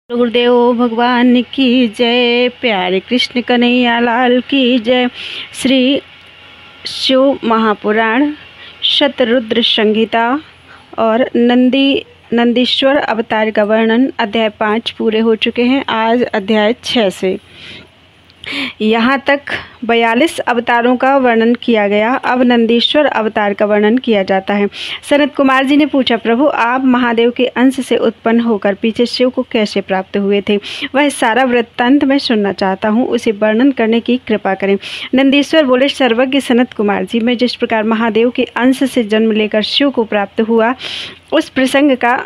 गुरुदेव भगवान की जय। प्यारे कृष्ण कन्हैया लाल की जय। श्री शिव महापुराण शतरुद्र संहिता और नंदीश्वर अवतार का वर्णन अध्याय 5 पूरे हो चुके हैं। आज अध्याय 6 से यहाँ तक 42 अवतारों का वर्णन किया गया। अब नंदीश्वर अवतार का वर्णन किया जाता है। सनत कुमार जी ने पूछा, प्रभु आप महादेव के अंश से उत्पन्न होकर पीछे शिव को कैसे प्राप्त हुए थे? वह सारा वृत्तांत मैं सुनना चाहता हूँ, उसे वर्णन करने की कृपा करें। नंदीश्वर बोले, सर्वज्ञ सनत कुमार जी, मैं जिस प्रकार महादेव के अंश से जन्म लेकर शिव को प्राप्त हुआ उस प्रसंग का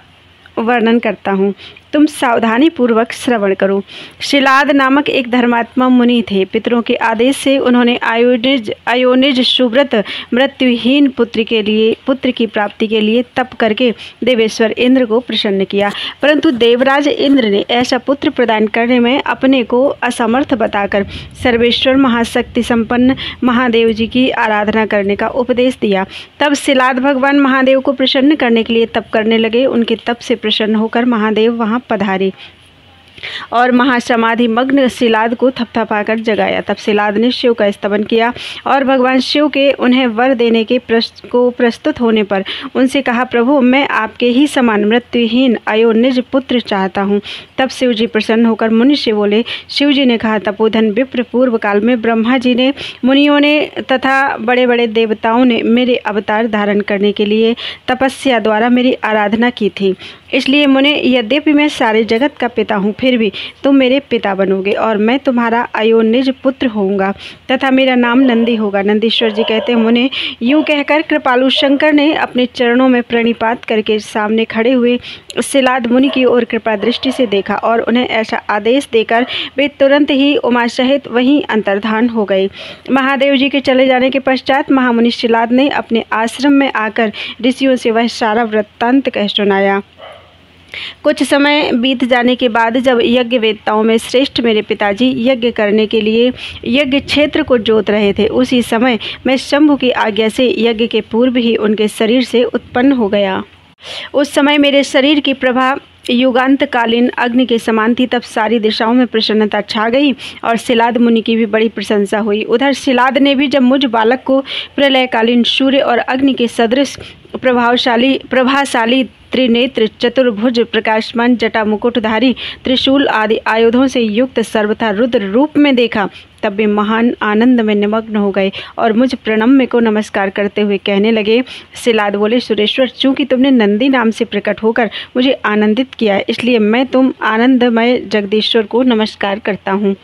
वर्णन करता हूँ, तुम सावधानी पूर्वक श्रवण करो। शिलाद नामक एक धर्मात्मा मुनि थे। पितरों के आदेश से उन्होंने अयोनिज सुव्रत मृत्युहीन पुत्र की प्राप्ति के लिए तप करके देवेश्वर इंद्र को प्रसन्न किया, परंतु देवराज इंद्र ने ऐसा पुत्र प्रदान करने में अपने को असमर्थ बताकर सर्वेश्वर महाशक्ति संपन्न महादेव जी की आराधना करने का उपदेश दिया। तब शिलाद भगवान महादेव को प्रसन्न करने के लिए तप करने लगे। उनके तप से प्रसन्न होकर महादेव वहां पधारे और महासमाधि मग्न शिलाद को थपथपाकर जगाया। तब शिलाद ने शिव का स्तवन किया और भगवान शिव के उन्हें वर देने के प्रस्तुत होने पर उनसे कहा, प्रभु मैं आपके ही समान मृत्युहीन अयोनिज पुत्र चाहता हूँ। तब शिव जी प्रसन्न होकर मुनि से बोले। शिव जी ने कहा, तपोधन विप्र, पूर्व काल में ब्रह्मा जी ने, मुनियों ने तथा बड़े बड़े देवताओं ने मेरे अवतार धारण करने के लिए तपस्या द्वारा मेरी आराधना की थी। इसलिए मुने, यद्यपि मैं सारे जगत का पिता हूँ, फिर भी तुम मेरे पिता बनोगे और मैं तुम्हारा अयोनिज पुत्र होऊंगा तथा मेरा नाम नंदी होगा। नंदीश्वर जी कहते हैं, मुने यूं कहकर कृपालु शंकर ने अपने चरणों में प्रणिपात करके सामने खड़े हुए शिलाद मुनि की ओर कृपा दृष्टि से देखा और उन्हें ऐसा आदेश देकर वे तुरंत ही उमा सहित वहीं अंतर्धान हो गए। महादेव जी के चले जाने के पश्चात महामुनि शिलाद ने अपने आश्रम में आकर ऋषियों से वह सारा वृत्तांत कह सुनाया। कुछ समय बीत जाने के बाद जब यज्ञ वेत्ताओं में श्रेष्ठ मेरे पिताजी यज्ञ करने के लिए यज्ञ क्षेत्र को जोत रहे थे, उसी समय मैं शंभु की आज्ञा से यज्ञ के पूर्व ही उनके शरीर से उत्पन्न हो गया। उस समय मेरे शरीर की प्रभा युगांतकालीन अग्नि के समान थी। तब सारी दिशाओं में प्रसन्नता छा गई और शिलाद मुनि की भी बड़ी प्रशंसा हुई। उधर शिलाद ने भी जब मुझ बालक को प्रलयकालीन सूर्य और अग्नि के सदृश प्रभाशाली त्रिनेत्र चतुर्भुज प्रकाशमान जटा मुकुटधारी त्रिशूल आदि आयुधों से युक्त सर्वथा रुद्र रूप में देखा, तब वे महान आनंद में निमग्न हो गए और मुझ प्रणम्य को नमस्कार करते हुए कहने लगे। शिलाद बोले, सुरेश्वर, चूंकि तुमने नंदी नाम से प्रकट होकर मुझे आनंदित किया, इसलिए मैं तुम आनंदमय जगदीश्वर को नमस्कार करता हूँ।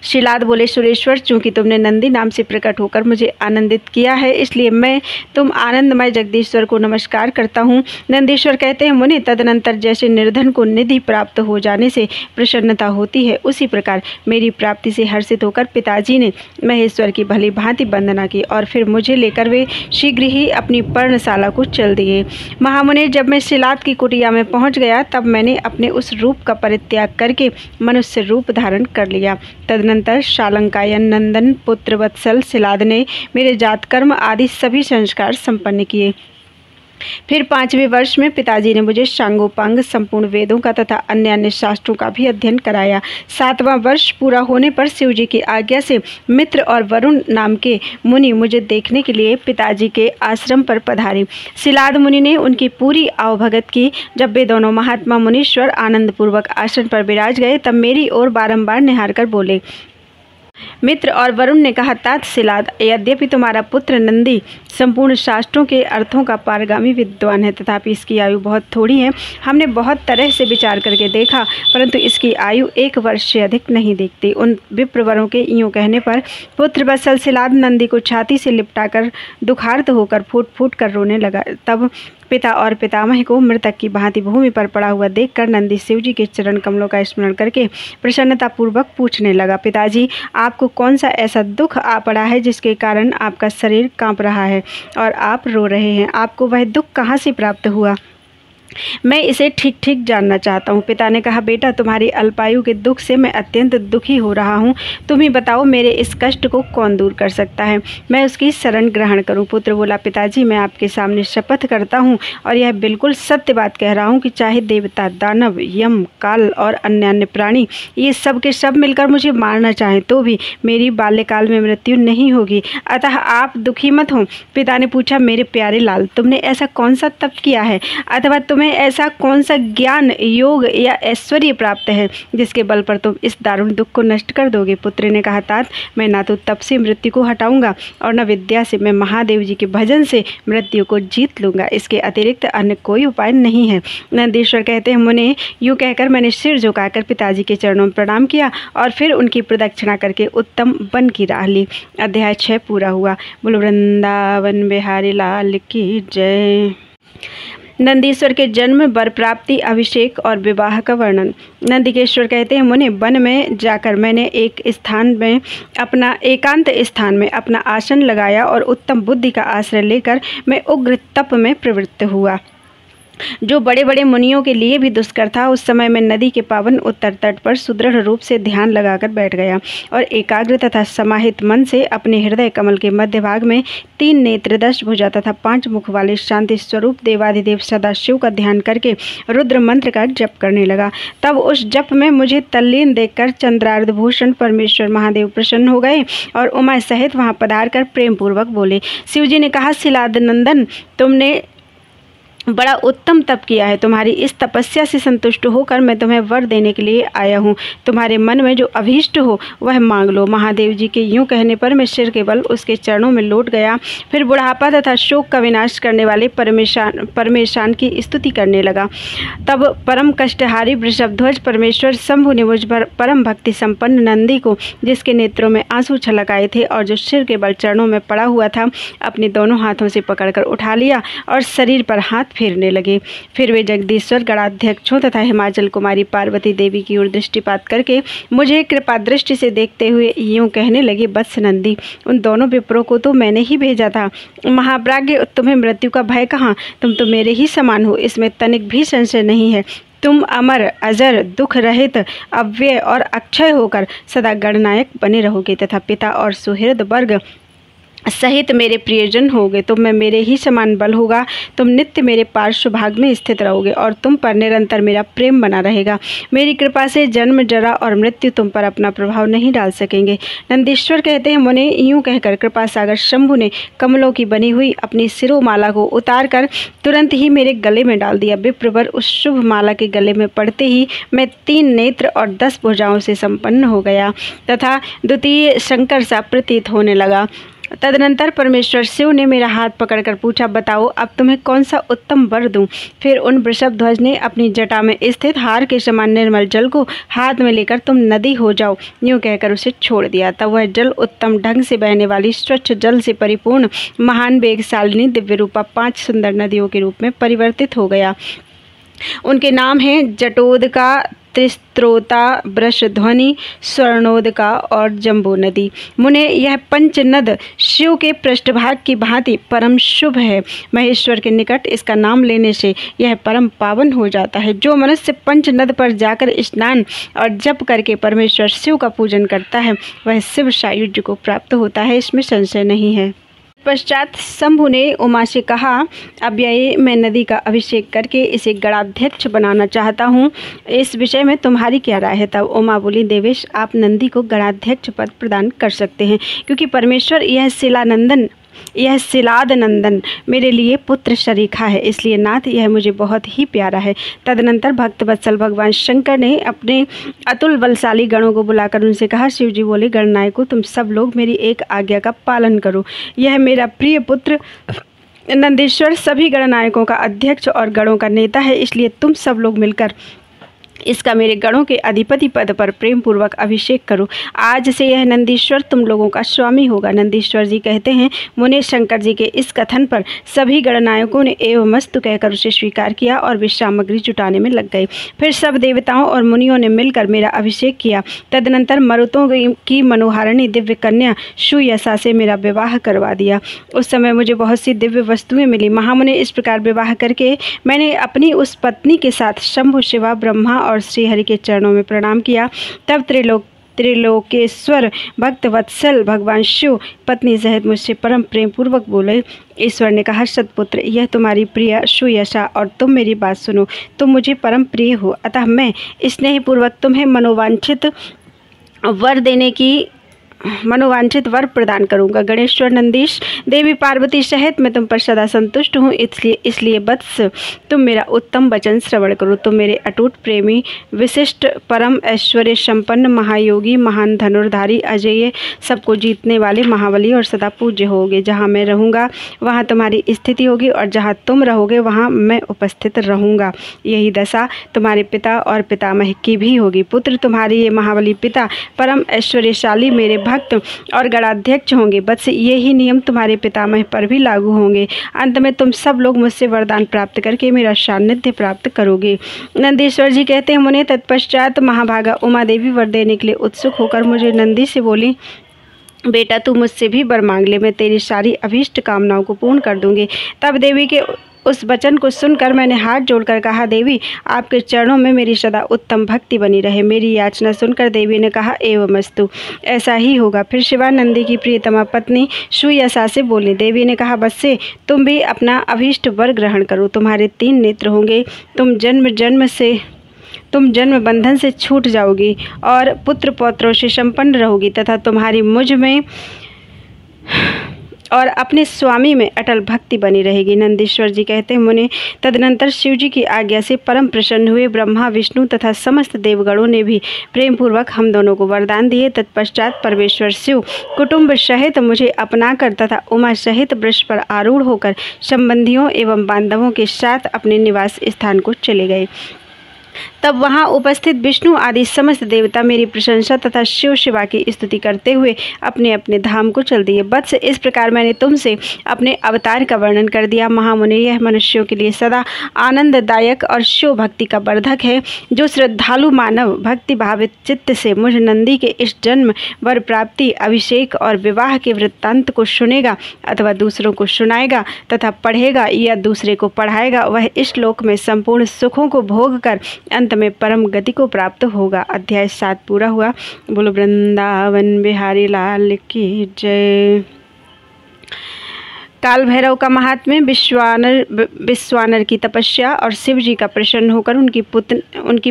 शिलाद बोले, सुरेश्वर, चूंकि तुमने नंदी नाम से प्रकट होकर मुझे आनंदित किया है, इसलिए मैं तुम आनंदमय जगदीश्वर को नमस्कार करता हूँ। नंदीश्वर कहते हैं, मुनि, तदनंतर जैसे निर्धन को निधि प्राप्त हो जाने से प्रसन्नता होती है, उसी प्रकार मेरी प्राप्ति से हर्षित होकर पिताजी ने महेश्वर की भली भांति वंदना की और फिर मुझे लेकर वे शीघ्र ही अपनी पर्णशाला को चल दिए। महामुनि, जब मैं शिलाद की कुटिया में पहुँच गया तब मैंने अपने उस रूप का परित्याग करके मनुष्य रूप धारण कर लिया। तदनंतर शालंकायन नंदन पुत्र वत्सल शिलाद ने मेरे जातकर्म आदि सभी संस्कार संपन्न किए। फिर 5वें वर्ष में पिताजी ने मुझे सांगोपांग संपूर्ण वेदों का तथा अन्य अन्य शास्त्रों का भी अध्ययन कराया। 7वां वर्ष पूरा होने पर शिव जी की आज्ञा से मित्र और वरुण नाम के मुनि मुझे देखने के लिए पिताजी के आश्रम पर पधारे। शिलाद मुनि ने उनकी पूरी आवभगत की। जब वे दोनों महात्मा मुनीश्वर आनंद पूर्वक आसन पर विराज गए तब मेरी ओर बारंबार निहार कर बोले। मित्र और वरुण ने कहा, तात शिलाद, यद्यपि तुम्हारा पुत्र नंदी संपूर्ण शास्त्रों के अर्थों का पारगामी विद्वान है, तथापि इसकी आयु बहुत थोड़ी है। हमने बहुत तरह से विचार करके देखा, परंतु इसकी आयु 1 वर्ष से अधिक नहीं दिखती। उन विप्रवरों के यूँ कहने पर पुत्र वत्सल शिलाद नंदी को छाती से लिपटाकर दुखार्त होकर फूट फूट कर रोने लगा। तब पिता और पितामह को मृतक की भांति भूमि पर पड़ा हुआ देखकर नंदी शिव जी के चरण कमलों का स्मरण करके प्रसन्नता पूर्वक पूछने लगा, पिताजी, आपको कौन सा ऐसा दुख आ पड़ा है जिसके कारण आपका शरीर कांप रहा है और आप रो रहे हैं? आपको वह दुख कहाँ से प्राप्त हुआ? मैं इसे ठीक ठीक जानना चाहता हूँ। पिता ने कहा, बेटा तुम्हारी अल्पायु के दुख से मैं अत्यंत दुखी हो रहा हूँ। तुम ही बताओ मेरे इस कष्ट को कौन दूर कर सकता है, मैं उसकी शरण ग्रहण करूँ। पुत्र बोला, पिताजी मैं आपके सामने शपथ करता हूँ और यह बिल्कुल सत्य बात कह रहा हूँ कि चाहे देवता, दानव, यम, काल और अन्य प्राणी ये सब के सब मिलकर मुझे मारना चाहें तो भी मेरी बाल्यकाल में मृत्यु नहीं होगी, अतः आप दुखी मत हो। पिता ने पूछा, मेरे प्यारे लाल, तुमने ऐसा कौन सा तप किया है अथवा तुम्हें ऐसा कौन सा ज्ञान, योग या ऐश्वर्य प्राप्त है जिसके बल पर तुम इस दारुण दुख को नष्ट कर दोगे। पुत्र ने कहा, तात मैं ना तो तप से मृत्यु को हटाऊंगा और न विद्या से, मैं महादेव जी के भजन से मृत्यु को जीत लूंगा, इसके अतिरिक्त अन्य कोई उपाय नहीं है। नंदीश्वर कहते हैं, मुने यूँ कहकर मैंने सिर झुकाकर पिताजी के चरणों में प्रणाम किया और फिर उनकी प्रदक्षिणा करके उत्तम वन की राह ली। अध्याय 6 पूरा हुआ। बोलो वृंदावन बिहारी लाल की जय। नंदीश्वर के जन्म, वर प्राप्ति, अभिषेक और विवाह का वर्णन। नंदिकेश्वर कहते हैं, मुने वन में जाकर मैंने एकांत स्थान में अपना आसन लगाया और उत्तम बुद्धि का आश्रय लेकर मैं उग्र तप में प्रवृत्त हुआ, जो बड़े बड़े मुनियों के लिए भी दुष्कर था। उस समय मैं नदी के पावन उत्तर तट पर सुदृढ़ रूप से ध्यान लगाकर बैठ गया और एकाग्र तथा समाहित मन से अपने हृदय कमल के मध्य भाग में 3 नेत्र, 10 भुजा तथा 5 मुख वाले शांति स्वरूप देवाधिदेव सदाशिव का ध्यान करके रुद्र मंत्र का जप करने लगा। तब उस जप में मुझे तल्लीन देखकर चंद्रार्धभूषण परमेश्वर महादेव प्रसन्न हो गए और उमा सहित वहां पधार कर प्रेम पूर्वक बोले। शिवजी ने कहा, शिलादनंदन, तुमने बड़ा उत्तम तप किया है। तुम्हारी इस तपस्या से संतुष्ट होकर मैं तुम्हें वर देने के लिए आया हूँ। तुम्हारे मन में जो अभीष्ट हो वह मांग लो। महादेव जी के यूँ कहने पर मैं सिर के बल उसके चरणों में लौट गया। फिर बुढ़ापा तथा शोक का विनाश करने वाले परमेशान की स्तुति करने लगा। तब परम कष्टहारी वृषभध्वज परमेश्वर शंभु ने मुझ पर परम भक्ति संपन्न नंदी को, जिसके नेत्रों में आंसू छलक आए थे और जो सिर के बल चरणों में पड़ा हुआ था, अपने दोनों हाथों से पकड़कर उठा लिया और शरीर पर हाथ फेरने लगे। फिर वे जगदीश्वर गणाध्यक्षों तथा हिमाचल कुमारी पार्वती देवी की ओर दृष्टिपात करके मुझे कृपा दृष्टि से देखते हुए यूं कहने लगे, वत्स नंदी, उन दोनों विप्रों को तो मैंने ही भेजा था। महाभाग्य, तुम्हें मृत्यु का भय कहाँ, तुम तो मेरे ही समान हो, इसमें तनिक भी संशय नहीं है। तुम अमर, अजर, दुख रहित, अव्यय और अक्षय होकर सदा गणनायक बने रहोगे तथा पिता और सुहृद वर्ग सहित मेरे प्रियजन होगे। तुम में मेरे ही समान बल होगा। तुम नित्य मेरे पार्श्व भाग में स्थित रहोगे और तुम पर निरंतर मेरा प्रेम बना रहेगा। मेरी कृपा से जन्म, जरा और मृत्यु तुम पर अपना प्रभाव नहीं डाल सकेंगे। नंदीश्वर कहते हैं, मुने यूँ कहकर कृपा सागर शंभु ने कमलों की बनी हुई अपनी सिरोमाला को उतार कर तुरंत ही मेरे गले में डाल दिया। विप्रवर उस शुभ माला के गले में पड़ते ही मैं 3 नेत्र और 10 भुजाओं से संपन्न हो गया तथा द्वितीय शंकर सा प्रतीत होने लगा। तदनंतर परमेश्वर शिव ने मेरा हाथ पकड़कर पूछा, बताओ अब तुम्हें कौन सा उत्तम वर दूं। फिर उन वृषभध्वज ने अपनी जटा में स्थित हार के समान निर्मल जल को हाथ में लेकर तुम नदी हो जाओ यूँ कहकर उसे छोड़ दिया। तब वह जल उत्तम ढंग से बहने वाली स्वच्छ जल से परिपूर्ण महान वेगशालिनी दिव्य रूपा 5 सुंदर नदियों के रूप में परिवर्तित हो गया। उनके नाम हैं जटोदका, त्रिस्त्रोता, वृषध्वनि, स्वर्णोदका और जम्बू नदी। मुने यह पंच नद शिव के पृष्ठभाग की भांति परम शुभ है। महेश्वर के निकट इसका नाम लेने से यह परम पावन हो जाता है। जो मनुष्य पंच नद पर जाकर स्नान और जप करके परमेश्वर शिव का पूजन करता है वह शिव सायुज्य को प्राप्त होता है, इसमें संशय नहीं है। पश्चात शंभु ने उमा से कहा, अब मैं नदी का अभिषेक करके इसे गणाध्यक्ष बनाना चाहता हूँ, इस विषय में तुम्हारी क्या राय है। तब उमा बोली, देवेश आप नंदी को गणाध्यक्ष पद प्रदान कर सकते हैं, क्योंकि परमेश्वर यह शिलादनंदन मेरे लिए पुत्र शरीखा है, इसलिए नाथ यह मुझे बहुत ही प्यारा है। तदनंतर भक्तवत्सल भगवान शंकर ने अपने अतुल बलशाली गणों को बुलाकर उनसे कहा, शिवजी बोले, गणनायकों तुम सब लोग मेरी एक आज्ञा का पालन करो। यह मेरा प्रिय पुत्र नंदीश्वर सभी गणनायकों का अध्यक्ष और गणों का नेता है, इसलिए तुम सब लोग मिलकर इसका मेरे गणों के अधिपति पद पर प्रेम पूर्वक अभिषेक करो। आज से यह नंदीश्वर तुम लोगों का स्वामी होगा। नंदीश्वर जी कहते हैं, मुने शंकर जी के इस कथन पर सभी गणनायकों ने एवमस्तु कहकर उसे स्वीकार किया और वे सामग्री जुटाने में लग गए। फिर सब देवताओं और मुनियों ने मिलकर मेरा अभिषेक किया। तदनंतर मरुतों की मनोहारिणी दिव्य कन्या सुयशा से मेरा विवाह करवा दिया। उस समय मुझे बहुत सी दिव्य वस्तुएं मिली। महामुने इस प्रकार विवाह करके मैंने अपनी उस पत्नी के साथ शंभु, शिवा, ब्रह्मा और श्रीहरि के चरणों में प्रणाम किया। तब त्रिलोकेश्वर भक्त वत्सल भगवान शिव पत्नी सहित मुझसे परम प्रेम पूर्वक बोले। ईश्वर ने कहा, सतपुत्र, यह तुम्हारी प्रिय सुयशा और तुम मेरी बात सुनो। तुम मुझे परम प्रिय हो, अतः मैं स्नेहपूर्वक तुम्हें मनोवांछित वर प्रदान करूंगा। गणेश्वर, नंदीश, देवी पार्वती सहित मैं तुम पर सदा संतुष्ट हूँ। इसलिए वत्स, तुम मेरा उत्तम वचन श्रवण करो। तुम मेरे अटूट प्रेमी, विशिष्ट, परम ऐश्वर्य संपन्न, महायोगी, महान धनुर्धारी, अजेय, सबको जीतने वाले महाबली और सदा पूज्य होगे। जहाँ मैं रहूँगा वहाँ तुम्हारी स्थिति होगी और जहाँ तुम रहोगे वहाँ मैं उपस्थित रहूँगा। यही दशा तुम्हारे पिता और पितामह की भी होगी। पुत्र, तुम्हारे ये महाबली पिता परम ऐश्वर्यशाली, मेरे भक्त और गणाध्यक्ष होंगे। बस यही नियम तुम्हारे पितामह पर भी लागू होंगे। अंत में तुम सब लोग मुझसे वरदान प्राप्त करके मेरा सान्निध्य प्राप्त करोगे। नंदीश्वर जी कहते हैं, मुने तत्पश्चात महाभागा उमा देवी वर देने के लिए उत्सुक होकर मुझे नंदी से बोली, बेटा तू मुझसे भी वर मांग ले, मैं तेरी सारी अभीष्ट कामनाओं को पूर्ण कर दूंगी। तब देवी के उस वचन को सुनकर मैंने हाथ जोड़कर कहा, देवी, आपके चरणों में मेरी सदा उत्तम भक्ति बनी रहे। मेरी याचना सुनकर देवी ने कहा, एवमस्तु, ऐसा ही होगा। फिर शिवानंदी की प्रियतमा पत्नी सुयशा से बोली। देवी ने कहा, बच्चे, तुम भी अपना अभीष्ट वर ग्रहण करो। तुम्हारे 3 नेत्र होंगे। तुम जन्म बंधन से छूट जाओगी और पुत्र पौत्रों से संपन्न रहोगी तथा तुम्हारी मुझ में और अपने स्वामी में अटल भक्ति बनी रहेगी। नंदीश्वर जी कहते हैं, मुने तदनंतर शिव जी की आज्ञा से परम प्रसन्न हुए। ब्रह्मा, विष्णु तथा समस्त देवगणों ने भी प्रेम पूर्वक हम दोनों को वरदान दिए। तत्पश्चात परमेश्वर शिव कुटुंब सहित मुझे अपनाकर तथा उमा सहित वृक्ष पर आरूढ़ होकर संबंधियों एवं बांधवों के साथ अपने निवास स्थान को चले गए। तब वहां उपस्थित विष्णु आदि समस्त देवता मेरी प्रशंसा तथा शिव शिवा की स्तुति करते हुए अपने अपने धाम को चल दिए। वत्स, इस प्रकार मैंने तुमसे अपने अवतार का वर्णन कर दिया। महामुनि, यह मनुष्यों के लिए सदा आनंददायक और शिव भक्ति का वर्धक है। जो श्रद्धालु मानव भक्ति भावित चित्त से मुझ नंदी के इस जन्म, वर प्राप्ति, अभिषेक और विवाह के वृत्तांत को सुनेगा अथवा दूसरों को सुनाएगा तथा पढ़ेगा या दूसरे को पढ़ाएगा, वह इस लोक में संपूर्ण सुखों को भोग कर अंत में परम गति को प्राप्त होगा। अध्याय 7 पूरा हुआ। बोलो वृंदावन बिहारी लाल की जय। काल भैरव का महात्म्य। विश्वानर की तपस्या और शिव जी का प्रसन्न होकर उनकी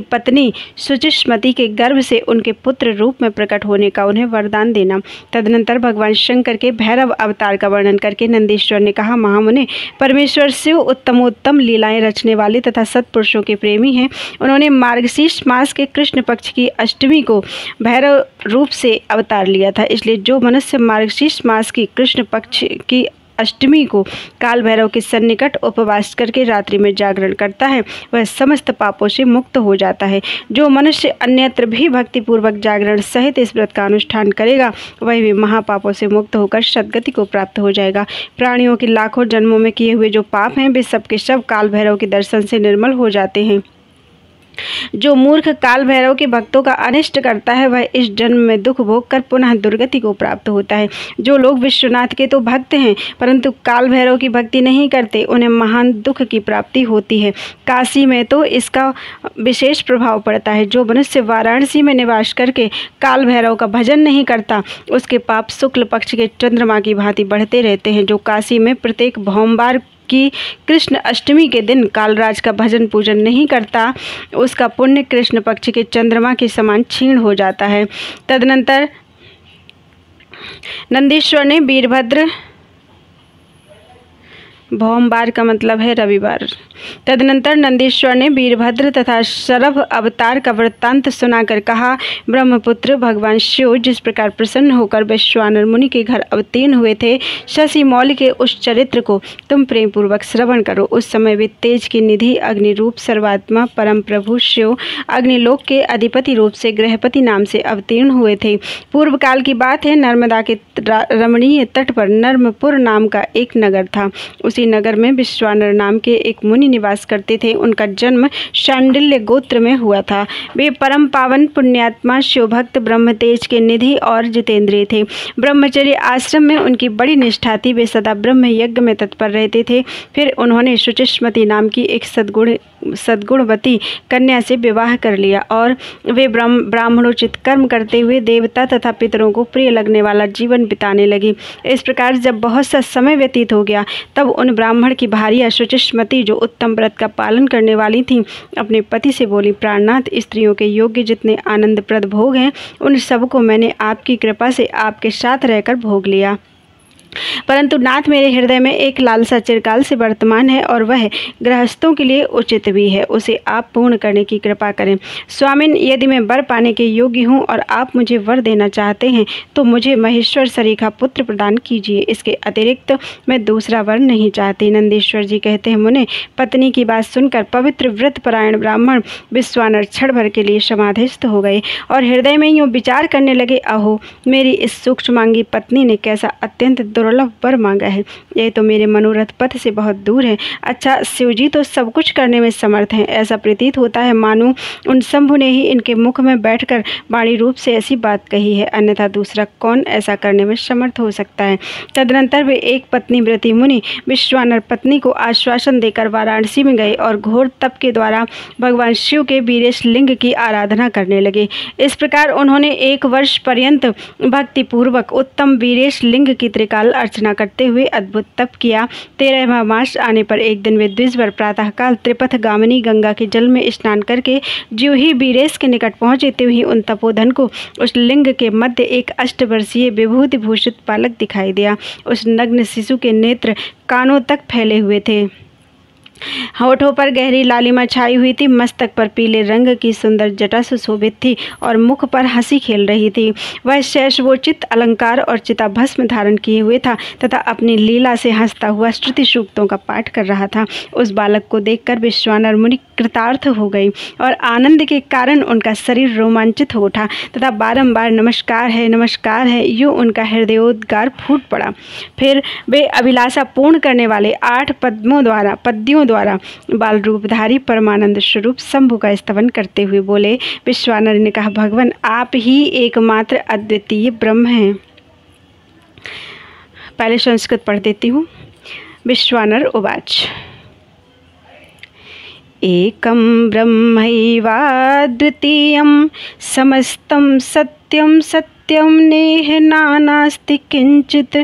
पत्नी सुचिस्मति के गर्भ से उनके पुत्र रूप में प्रकट होने का उन्हें वरदान देना। तदनंतर भगवान शंकर के भैरव अवतार का वर्णन करके नंदीश्वर ने कहा, महामुने, परमेश्वर शिव उत्तमोत्तम लीलाएं रचने वाले तथा सत्पुरुषों के प्रेमी हैं। उन्होंने मार्गशीर्ष मास के कृष्ण पक्ष की अष्टमी को भैरव रूप से अवतार लिया था। इसलिए जो मनुष्य मार्गशीर्ष मास की कृष्ण पक्ष की अष्टमी को काल भैरव के सन्निकट उपवास करके रात्रि में जागरण करता है, वह समस्त पापों से मुक्त हो जाता है। जो मनुष्य अन्यत्र भी भक्ति पूर्वक जागरण सहित इस व्रत का अनुष्ठान करेगा, वह भी महापापों से मुक्त होकर सद्गति को प्राप्त हो जाएगा। प्राणियों के लाखों जन्मों में किए हुए जो पाप हैं, वे सबके सब काल भैरव के दर्शन से निर्मल हो जाते हैं। जो मूर्ख काल भैरव के भक्तों का अनिष्ट करता है, वह इस जन्म में दुख भोग कर पुनः दुर्गति को प्राप्त होता है। जो लोग विश्वनाथ के तो भक्त हैं परंतु काल भैरव की भक्ति नहीं करते, उन्हें महान दुख की प्राप्ति होती है। काशी में तो इसका विशेष प्रभाव पड़ता है। जो मनुष्य वाराणसी में निवास करके काल भैरव का भजन नहीं करता, उसके पाप शुक्ल पक्ष के चंद्रमा की भांति बढ़ते रहते हैं। जो काशी में प्रत्येक भौमवार कि कृष्ण अष्टमी के दिन कालराज का भजन पूजन नहीं करता, उसका पुण्य कृष्ण पक्ष के चंद्रमा के समान क्षीण हो जाता है। तदनंतर नंदीश्वर ने वीरभद्र, भौमवार का मतलब है रविवार, तदनंतर नंदीश्वर ने वीरभद्र तथा शरभ अवतार का वृत्तांत सुनाकर कहा, ब्रह्मपुत्र भगवान शिव जिस प्रकार प्रसन्न होकर वैश्वानर मुनि के घर अवतीर्ण हुए थे, शशि मौली के उस चरित्र को तुम प्रेम पूर्वक श्रवण करो। उस समय वे तेज की निधि अग्नि रूप सर्वात्मा परम प्रभु शिव अग्निलोक के अधिपति रूप से गृहपति नाम से अवतीर्ण हुए थे। पूर्व काल की बात है, नर्मदा के रमणीय तट पर नर्मपुर नाम का एक नगर था। उसी नगर में विश्वानर नाम के एक मुनि निवास करते थे। उनका जन्म शांडिल्य गोत्र में हुआ था। वे परम पावन पुण्यात्मा शिवभक्त ब्रह्मतेज के निधि और जितेंद्रिय थे। ब्रह्मचर्य आश्रम में उनकी बड़ी निष्ठा थी। वे सदा ब्रह्म यज्ञ में तत्पर रहते थे। फिर उन्होंने शुचिष्मति नाम की एक सद्गुणवती कन्या से विवाह कर लिया और वे ब्राह्मणोचित कर्म करते हुए देवता तथा पितरों को प्रिय लगने वाला जीवन बिताने लगी। इस प्रकार जब बहुत सा समय व्यतीत हो गया, तब उन ब्राह्मण की भार्या शुचिष्मति, जो उत्तम व्रत का पालन करने वाली थी, अपने पति से बोली, प्राणनाथ, स्त्रियों के योग्य जितने आनंदप्रद भोग हैं, उन सबको मैंने आपकी कृपा से आपके साथ रहकर भोग लिया। परंतु नाथ, मेरे हृदय में एक लालसा चिरकाल से वर्तमान है और वह गृहस्थों के लिए उचित भी है। उसे आप पूर्ण करने की कृपा करें। स्वामिन, यदि मैं वर पाने के योग्य हूँ और आप मुझे वर देना चाहते हैं तो मुझे महेश्वर सरीखा पुत्र प्रदान कीजिए। इसके अतिरिक्त मैं दूसरा वर नहीं चाहती। नंदीश्वर जी कहते हैं, मुने, पत्नी की बात सुनकर पवित्र व्रत परायण ब्राह्मण विश्वानर क्षण भर के लिए समाधिस्थ हो गए और हृदय में यूँ विचार करने लगे, अहो, मेरी इस सूक्ष्मांगी पत्नी ने कैसा अत्यंत दुर्लभ वर मांगा है। यह तो मेरे मनोरथ पथ से बहुत दूर है। अच्छा, शिवजी तो सब कुछ करने में समर्थ हैं। ऐसा प्रतीत होता है मानो उन शंभु ने ही इनके मुख में बैठकर वाणी रूप से ऐसी बात कही है, अन्यथा दूसरा कौन ऐसा करने में समर्थ हो सकता है। तदनंतर वे एक पत्नी व्रती मुनि विश्वानर पत्नी को आश्वासन देकर वाराणसी में गए और घोर तप के द्वारा भगवान शिव के वीरेश लिंग की आराधना करने लगे। इस प्रकार उन्होंने 1 वर्ष पर्यंत भक्तिपूर्वक उत्तम वीरेश लिंग की त्रिकाल अर्चना करते हुए अद्भुत तप किया। 13वां मास आने पर एक दिन वे द्विजवर प्रातःकाल त्रिपथ गामिनी गंगा के जल में स्नान करके ज्यों ही वीरेश के निकट पहुंचे, त्यों ही उन तपोधन को उस लिंग के मध्य एक 8 वर्षीय विभूति भूषित बालक दिखाई दिया। उस नग्न शिशु के नेत्र कानों तक फैले हुए थे। होठों पर गहरी लालिमा छाई हुई थी। मस्तक पर पीले रंग की सुंदर जटा सुशोभित थी और मुख पर हंसी खेल रही थी। वह शैशवोचित अलंकार और चिता भस्म धारण किए हुए था तथा अपनी लीला से हंसता हुआ श्रुति सूक्तों का पाठ कर रहा था। उस बालक को देखकर विश्वानर मुनि कृतार्थ हो गई और आनंद के कारण उनका शरीर रोमांचित हो उठा तथा बारंबार नमस्कार है यूँ उनका हृदयोद्गार फूट पड़ा। फिर वे अभिलाषा पूर्ण करने वाले 8 पद्यों द्वारा बाल रूपधारी परमानंद स्वरूप शंभु का स्तवन करते हुए बोले। विश्वानर ने कहा, भगवान, आप ही एकमात्र अद्वितीय ब्रह्म हैं। पहले संस्कृत पढ़ देती हूँ। विश्वानर उवाच, एकं ब्रह्मैवाद्वितीयं समस्तं सत्यं सत्यं नेह नानास्ति किंचित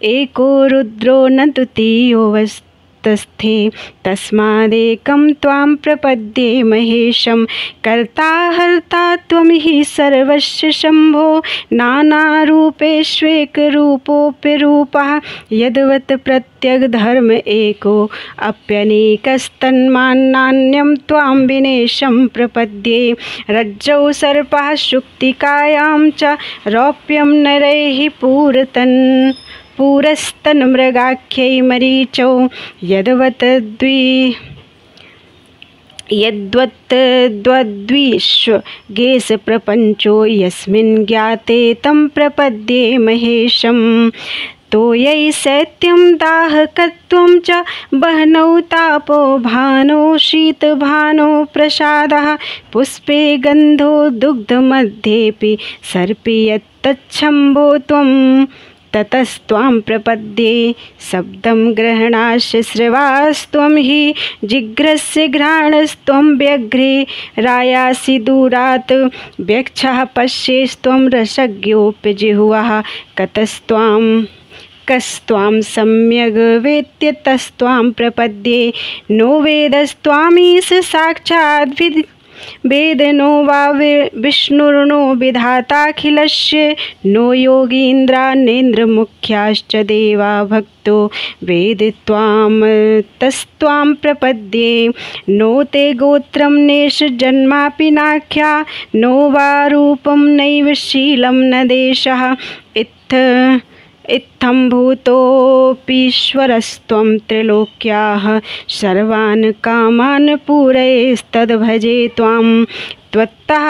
एको रुद्रो न द्वितीयोऽस्ति तस्थे तस्मादेकं त्वां प्रपद्ये महेशं कर्ता हर्ता त्वं हि सर्वस्य शंभो नानारूपेष्वेकरूपोऽप्यरूपः यद्वत् प्रत्यग्धर्म एको अप्यनेकस्तन्मान्नान्यं त्वां विनेशं प्रपद्ये रज्जौ सर्पः शुक्तिकायां च रौप्यं नरैः पुरस्तन्मृगाख्यै मरीचौ यद्वत् द्वद्विश्वगेश प्रपंचो यस्मिन् ज्ञाते तं प्रपद्ये महेशं तोयै शैत्यं दाहकत्वं च बहनौ तापो भानो शीतभानो प्रसादः पुष्पे गन्धो दुग्धमध्येऽपि सर्पि यत्तच्छम्भो त्वं ततस्त्वां प्रपद्ये शब्दं ग्रहणास्य श्रवास्त्वं हि जिघ्रस्य घ्राणस्त्वं व्यघ्रे रायासि दूरात् व्यक्षः पश्येस्त्वं रसज्ञोऽप्यजिह्वः कस्त्वां सम्यग् वेत्य तस्त्वां प्रपद्ये नो वेदस्त्वामीश साक्षाद् वेदनो वा विष्णुर्नो विधाताखिलस्य नो योगीन्द्रानेन्द्रमुख्याश्च देवा भक्तो वेदित्वां तस्त्वां प्रपद्ये नो ते गोत्रं नेश जन्मापि नाख्या नो वा रूपं नैव शीलं न देशः इत्थं भूतोऽपीश्वरस्त्वं त्रैलोक्याः सर्वान् कामान् पूरयेस्तद्भजे त्वां त्वत्तः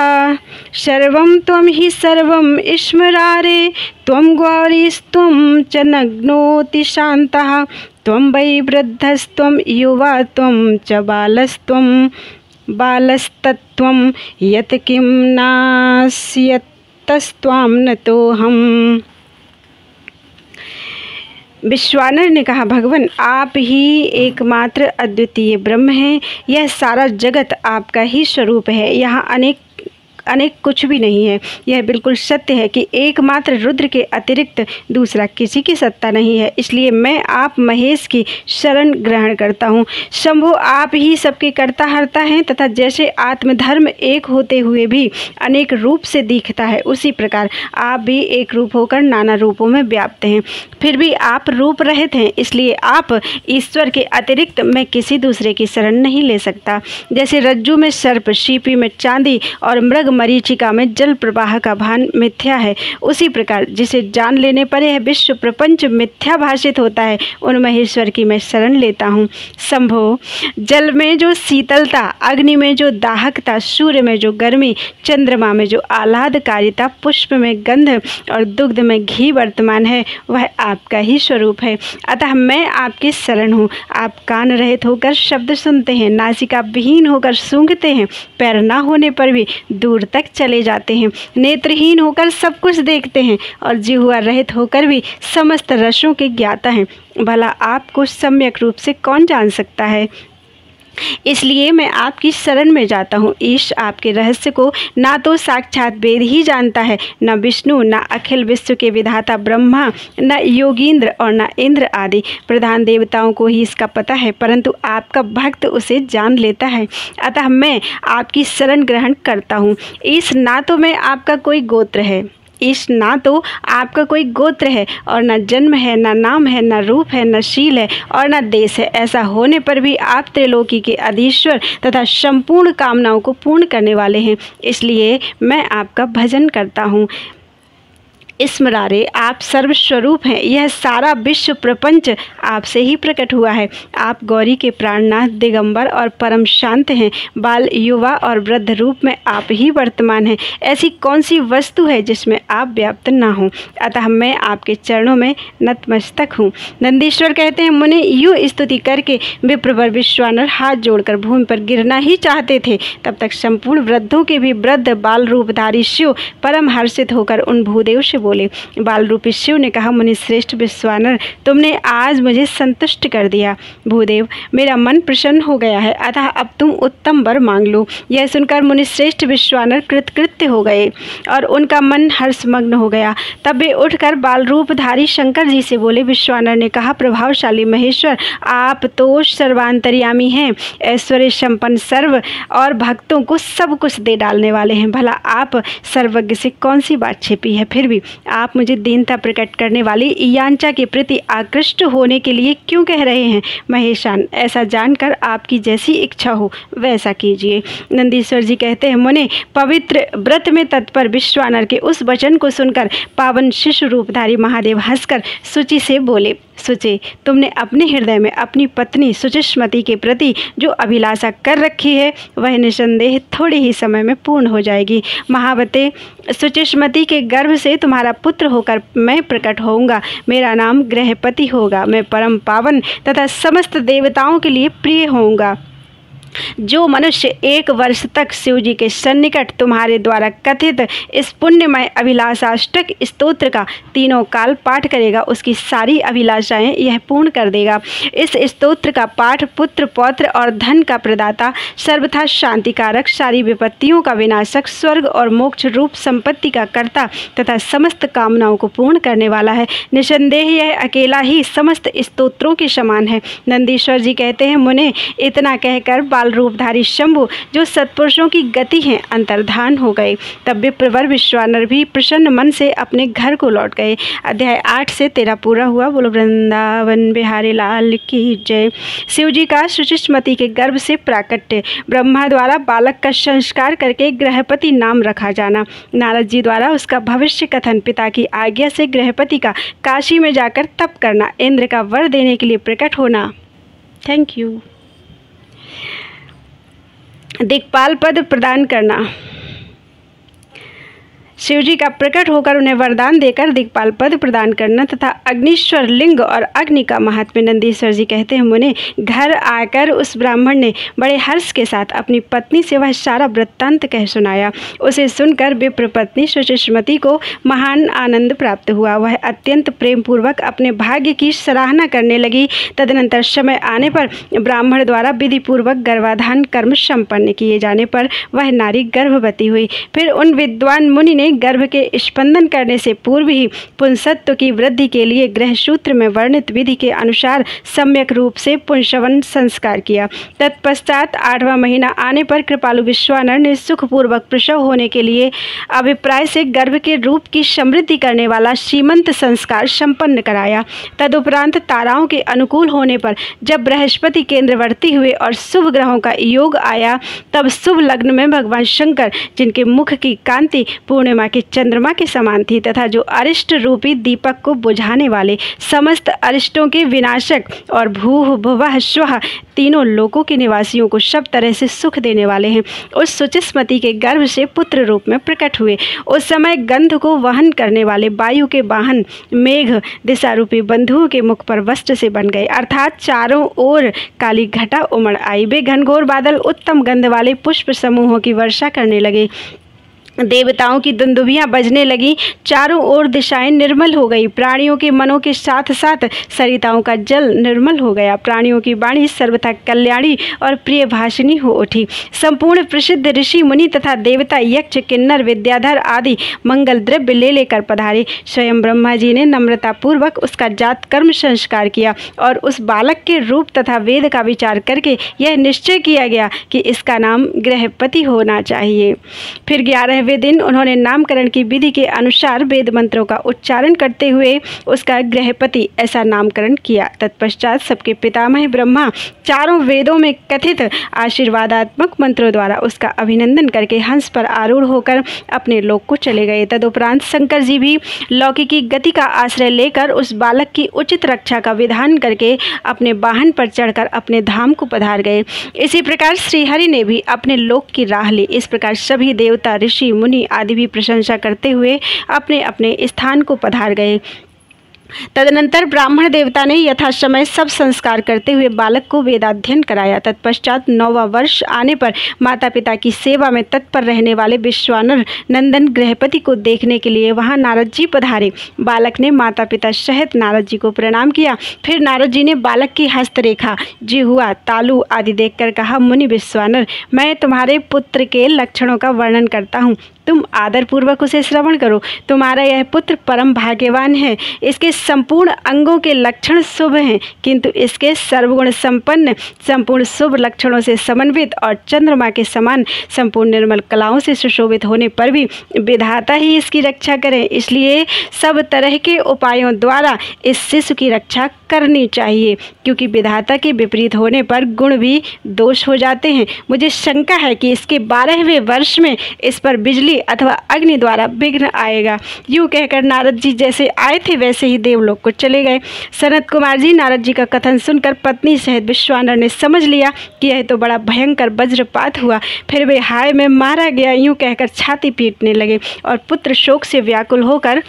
सर्वं त्वं हि सर्वम् ईश्वरारे त्वं गौरीस्त्वं च नग्नोति शान्तः त्वं वै वृद्धस्त्वं युवा त्वं च बालस्तत्त्वं यत् किं नास्यतस्त्वां नतोऽहम्। विश्वानर ने कहा, भगवान आप ही एकमात्र अद्वितीय ब्रह्म हैं। यह सारा जगत आपका ही स्वरूप है। यहाँ अनेक कुछ भी नहीं है। यह बिल्कुल सत्य है कि एकमात्र रुद्र के अतिरिक्त दूसरा किसी की सत्ता नहीं है। इसलिए मैं आप महेश की शरण ग्रहण करता हूँ। शंभो आप ही सबके कर्ता हर्ता हैं तथा जैसे आत्मधर्म एक होते हुए भी अनेक रूप से दिखता है, उसी प्रकार आप भी एक रूप होकर नाना रूपों में व्याप्त हैं। फिर भी आप रूप रहित हैं। इसलिए आप ईश्वर के अतिरिक्त मैं किसी दूसरे की शरण नहीं ले सकता। जैसे रज्जू में सर्प, सीपी में चांदी और मृग मरीचिका में जल प्रवाह का भान मिथ्या है, उसी प्रकार जिसे जान लेने पर यह विश्व प्रपंच मिथ्या भाषित होता है, उन महेश्वर की मैं शरण लेता हूँ। शंभो जल में जो शीतलता, अग्नि में जो दाहकता, सूर्य में जो गर्मी, चंद्रमा में जो आह्लादकारिता, पुष्प में गंध और दुग्ध में घी वर्तमान है, वह आपका ही स्वरूप है। अतः मैं आपकी शरण हूँ। आप कान रहित होकर शब्द सुनते हैं, नासिका विहीन होकर सूंघते हैं, पैर न होने पर भी दूर तक चले जाते हैं, नेत्रहीन होकर सब कुछ देखते हैं और जिह्वा रहित होकर भी समस्त रसों के ज्ञाता हैं। भला आपको सम्यक रूप से कौन जान सकता है? इसलिए मैं आपकी शरण में जाता हूँ। ईश आपके रहस्य को ना तो साक्षात वेद ही जानता है, न विष्णु, न अखिल विश्व के विधाता ब्रह्मा, न योगींद्र और न इंद्र आदि प्रधान देवताओं को ही इसका पता है, परंतु आपका भक्त उसे जान लेता है। अतः मैं आपकी शरण ग्रहण करता हूँ। ईश ना तो मैं आपका कोई गोत्र है, ईश ना तो आपका कोई गोत्र है और न जन्म है, न नाम है, न रूप है, न शील है और न देश है। ऐसा होने पर भी आप त्रिलोकी के अधीश्वर तथा संपूर्ण कामनाओं को पूर्ण करने वाले हैं। इसलिए मैं आपका भजन करता हूँ। स्मरारे आप सर्वस्वरूप हैं। यह सारा विश्व प्रपंच आपसे ही प्रकट हुआ है। आप गौरी के प्राणनाथ, दिगंबर और परम शांत हैं। बाल, युवा और वृद्ध रूप में आप ही वर्तमान हैं। ऐसी कौन सी वस्तु है जिसमें आप व्याप्त ना हो? अतः मैं आपके चरणों में नतमस्तक हूँ। नंदीश्वर कहते हैं, मुने यूँ स्तुति करके विप्रवर विश्वानर हाथ जोड़कर भूमि पर गिरना ही चाहते थे, तब तक संपूर्ण वृद्धों के भी वृद्ध बाल रूपधारी शिव परम हर्षित होकर उन भूदेव से बोले। बाल रूपी शिव ने कहा, मुनि श्रेष्ठ विश्वानर, तुमने आज मुझे संतुष्ट कर दिया। भूदेव, मेरा मन प्रसन्न हो गया है, अतः अब तुम उत्तम वर मांग लो। यह सुनकर मुनि श्रेष्ठ विश्वानर कृतकृत्य हो गए और उनका मन हर्षमग्न हो गया। तब वे उठकर बाल रूपधारी शंकर जी से बोले। विश्वानर ने कहा, प्रभावशाली महेश्वर, आप तो सर्वांतर्यामी हैं, ऐश्वर्य संपन्न, सर्व और भक्तों को सब कुछ दे डालने वाले हैं। भला आप सर्वज्ञ से कौन सी बात छिपी है? फिर भी आप मुझे दीनता प्रकट करने वाली यांचा के प्रति आकृष्ट होने के लिए क्यों कह रहे हैं? महेशान, ऐसा जानकर आपकी जैसी इच्छा हो वैसा कीजिए। नंदीश्वर जी कहते हैं, मुने पवित्र व्रत में तत्पर विश्वानर के उस वचन को सुनकर पावन शिशु रूपधारी महादेव हंसकर शुचि से बोले। सुचे, तुमने अपने हृदय में अपनी पत्नी सुचिस्मति के प्रति जो अभिलाषा कर रखी है वह निसंदेह थोड़े ही समय में पूर्ण हो जाएगी। महावते, सुचिस्मति के गर्भ से तुम्हारा पुत्र होकर मैं प्रकट होऊंगा। मेरा नाम गृहपति होगा। मैं परम पावन तथा समस्त देवताओं के लिए प्रिय होऊंगा। जो मनुष्य 1 वर्ष तक शिव जी के सन्निकट तुम्हारे द्वारा कथित इस पुण्यमय अभिलाषाष्टक स्तोत्र का तीनों काल पाठ करेगा, उसकी सारी अभिलाषाएं यह पूर्ण कर देगा। इस स्तोत्र का पाठ पुत्र, पौत्र और धन का प्रदाता, सर्वथा शांतिकारक, सारी विपत्तियों का विनाशक, स्वर्ग और मोक्ष रूप संपत्ति का कर्ता तथा समस्त कामनाओं को पूर्ण करने वाला है। निसंदेह यह अकेला ही समस्त स्तोत्रों के समान है। नंदीश्वर जी कहते हैं, मुने इतना कहकर बाल रूपधारी शंभु जो सत्पुरुषों की गति हैं अंतर्धान हो गए। तब विप्रवर विश्वानर भी प्रसन्न मन से अपने घर को लौट गए। अध्याय 8 से 13 पूरा हुआ। बोलो वृंदावन बिहारी लाल की जय। शिव जी का सुचिस्मती के गर्भ से प्राकट्य। ब्रह्मा द्वारा बालक का संस्कार करके गृहपति नाम रखा जाना। नारद जी द्वारा उसका भविष्य कथन। पिता की आज्ञा से गृहपति का काशी में जाकर तप करना। इंद्र का वर देने के लिए प्रकट होना। Thank you. दिक्पाल पद प्रदान करना। शिवजी का प्रकट होकर उन्हें वरदान देकर दिक्पाल पद प्रदान करना तथा अग्निश्वर लिंग और अग्नि का महात्म्य। नंदीश्वर जी कहते हैं, मुने घर आकर उस ब्राह्मण ने बड़े हर्ष के साथ अपनी पत्नी से वह सारा वृत्तांत कह सुनाया। उसे सुनकर विप्र पत्नी सुचिस्मती को महान आनंद प्राप्त हुआ। वह अत्यंत प्रेम पूर्वक अपने भाग्य की सराहना करने लगी। तदनंतर समय आने पर ब्राह्मण द्वारा विधि पूर्वक गर्भाधान कर्म संपन्न किए जाने पर वह नारी गर्भवती हुई। फिर उन विद्वान मुनि ने गर्भ के स्पंदन करने से पूर्व ही पुंसत्व की वृद्धि के लिए गृहसूत्र में वर्णित विधि के अनुसार सम्यक रूप से पुंसवन संस्कार किया। तत्पश्चात 8वां महीना आने पर कृपालु विश्वानर ने सुखपूर्वक प्रसव होने के लिए अभिप्राय से गर्भ के रूप की समृद्धि करने वाला सीमंत संस्कार संपन्न कराया। तदुपरांत ताराओं के अनुकूल होने पर जब बृहस्पति केंद्रवर्ती हुए और शुभ ग्रहों का योग आया, तब शुभ लग्न में भगवान शंकर, जिनके मुख की कांति पूर्णिमा के चंद्रमा के समान थी तथा जो अरिष्ट रूपी दीपक को बुझाने वाले, समस्त अरिष्टों के विनाशक और भूः भुवः स्वः तीनों लोकों के निवासियों को सब तरह से सुख देने वाले हैं, उस सुचिस्मती के गर्भ से पुत्र रूप में प्रकट हुए। उस समय गंध को वहन करने वाले वायु के वाहन मेघ दिशा रूपी बंधुओं के मुख पर वस्त्र से बन गए, अर्थात चारों ओर काली घटा उमड़ आई। वे घनघोर बादल उत्तम गंध वाले पुष्प समूहों की वर्षा करने लगे। देवताओं की दुंदुभियां बजने लगी। चारों ओर दिशाएं निर्मल हो गई। प्राणियों के मनों के साथ साथ सरिताओं का जल निर्मल हो गया। प्राणियों की वाणी सर्वथा कल्याणी और प्रिय भाषिणी हो उठी। संपूर्ण प्रसिद्ध ऋषि मुनि तथा देवता यक्ष किन्नर विद्याधर आदि मंगल द्रव्य ले लेकर पधारे। स्वयं ब्रह्मा जी ने नम्रता पूर्वक उसका जात कर्म संस्कार किया और उस बालक के रूप तथा वेद का विचार करके यह निश्चय किया गया कि इसका नाम गृहपति होना चाहिए। फिर 11वें दिन उन्होंने नामकरण की विधि के अनुसार वेद मंत्रों का उच्चारण करते हुए उसका गृहपति ऐसा नामकरण किया। तत्पश्चात सबके पितामह ब्रह्मा चारों वेदों में कथित आशीर्वादात्मक मंत्रों द्वारा उसका अभिनंदन करके हंस पर आरूढ़ होकर अपने लोक को चले गए। तदुपरांत शंकर जी भी लौकिकी गति का आश्रय लेकर उस बालक की उचित रक्षा का विधान करके अपने वाहन पर चढ़कर अपने धाम को पधार गए। इसी प्रकार श्रीहरि ने भी अपने लोक की राह ली। इस प्रकार सभी देवता ऋषि मुनि आदि भी प्रशंसा करते हुए अपने अपने स्थान को पधार गए। तदनंतर ब्राह्मण देवता ने यथासमय सब संस्कार करते हुए बालक को वेदाध्ययन कराया। तत्पश्चात 9वां वर्ष आने पर माता पिता की सेवा में तत्पर रहने वाले विश्वानर नंदन गृहपति को देखने के लिए वहां नारद जी पधारे। बालक ने माता पिता सहित नारद जी को प्रणाम किया। फिर नारद जी ने बालक की हस्तरेखा, जिह्वा, तालु आदि देखकर कहा, मुनि विश्वानर, मैं तुम्हारे पुत्र के लक्षणों का वर्णन करता हूँ, तुम आदरपूर्वक उसे श्रवण करो। तुम्हारा यह पुत्र परम भाग्यवान है। इसके संपूर्ण अंगों के लक्षण शुभ हैं, किंतु इसके सर्वगुण संपन्न, संपूर्ण शुभ लक्षणों से समन्वित और चंद्रमा के समान संपूर्ण निर्मल कलाओं से सुशोभित होने पर भी विधाता ही इसकी रक्षा करें। इसलिए सब तरह के उपायों द्वारा इस शिशु की रक्षा करनी चाहिए, क्योंकि विधाता के विपरीत होने पर गुण भी दोष हो जाते हैं। मुझे शंका है कि इसके 12वें वर्ष में इस पर बिजली अथवा अग्नि द्वारा विघ्न आएगा। यूं कहकर नारद जी जैसे आए थे वैसे ही देवलोक को चले गए। सनत कुमार जी नारद जी का कथन सुनकर पत्नी सहित विश्वानर ने समझ लिया कि यह तो बड़ा भयंकर वज्रपात हुआ। फिर वे हाय में मारा गया यूं कहकर छाती पीटने लगे और पुत्र शोक से व्याकुल होकर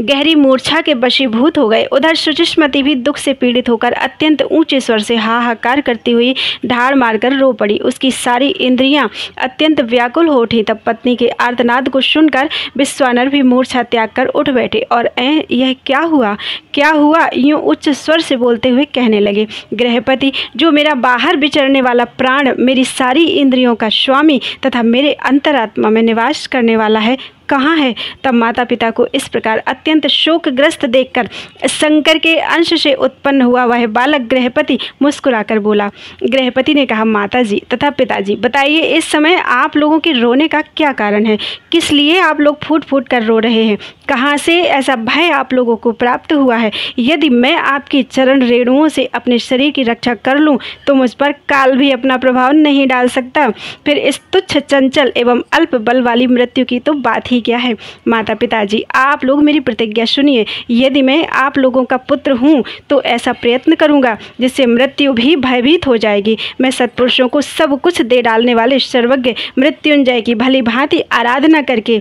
गहरी मूर्छा के वशीभूत हो गए। उधर सुचिस्मती भी दुख से पीड़ित होकर अत्यंत ऊंचे स्वर से हाहाकार करती हुई ढाड़ मारकर रो पड़ी। उसकी सारी इंद्रियां अत्यंत व्याकुल हो उठी। तब पत्नी के आर्तनाद को सुनकर विश्वानर भी मूर्छा त्याग कर उठ बैठे और यह क्या हुआ यूं उच्च स्वर से बोलते हुए कहने लगे, गृहपति, जो मेरा बाहर विचरने वाला प्राण, मेरी सारी इंद्रियों का स्वामी तथा मेरे अंतरात्मा में निवास करने वाला है, कहाँ है? तब माता पिता को इस प्रकार अत्यंत शोकग्रस्त देखकर शंकर के अंश से उत्पन्न हुआ वह बालक गृहपति मुस्कुराकर बोला। गृहपति ने कहा, माता जी तथा पिताजी, बताइए इस समय आप लोगों के रोने का क्या कारण है? किस लिए आप लोग फूट फूट कर रो रहे हैं? कहाँ से ऐसा भय आप लोगों को प्राप्त हुआ है? यदि मैं आपकी चरण रेणुओं से अपने शरीर की रक्षा कर लूं तो मुझ पर काल भी अपना प्रभाव नहीं डाल सकता। फिर इस तुच्छ, चंचल एवं अल्प बल वाली मृत्यु की तो बात ही क्या है। माता पिताजी, आप लोग मेरी प्रतिज्ञा सुनिए। यदि मैं आप लोगों का पुत्र हूँ तो ऐसा प्रयत्न करूँगा जिससे मृत्यु भी भयभीत हो जाएगी। मैं सत्पुरुषों को सब कुछ दे डालने वाले सर्वज्ञ मृत्युंजय की भली भांति आराधना करके